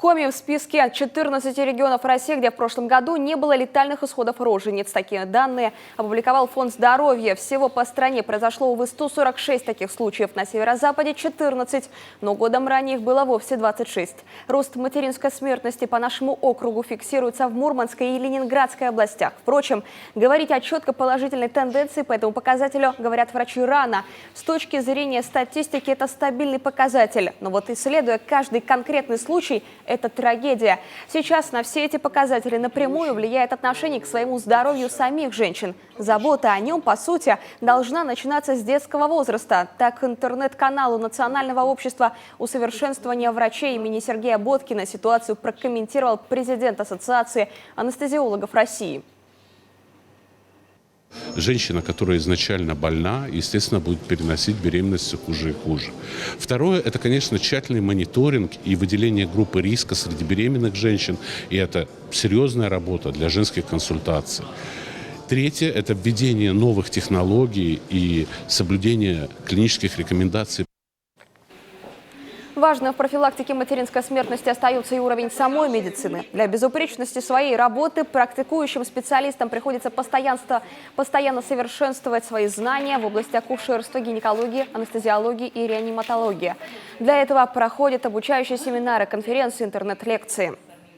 Коми в списке 14 регионов России, где в прошлом году не было летальных исходов рожениц. Такие данные опубликовал Фонд здоровья. Всего по стране произошло, увы, 146 таких случаев. На северо-западе 14, но годом ранее их было вовсе 26. Рост материнской смертности по нашему округу фиксируется в Мурманской и Ленинградской областях. Впрочем, говорить о четко положительной тенденции по этому показателю, говорят врачи, рано. С точки зрения статистики это стабильный показатель. Но вот исследуя каждый конкретный случай, это трагедия. Сейчас на все эти показатели напрямую влияет отношение к своему здоровью самих женщин. Забота о нем, по сути, должна начинаться с детского возраста. Так, интернет-каналу Национального общества усовершенствования врачей имени Сергея Боткина ситуацию прокомментировал президент Ассоциации анестезиологов России. Женщина, которая изначально больна, естественно, будет переносить беременность все хуже и хуже. Второе – это, конечно, тщательный мониторинг и выделение группы риска среди беременных женщин. И это серьезная работа для женских консультаций. Третье – это введение новых технологий и соблюдение клинических рекомендаций. Важно в профилактике материнской смертности остается и уровень самой медицины. Для безупречности своей работы практикующим специалистам приходится постоянно совершенствовать свои знания в области акушерства, гинекологии, анестезиологии и реаниматологии. Для этого проходят обучающие семинары, конференции, интернет-лекции.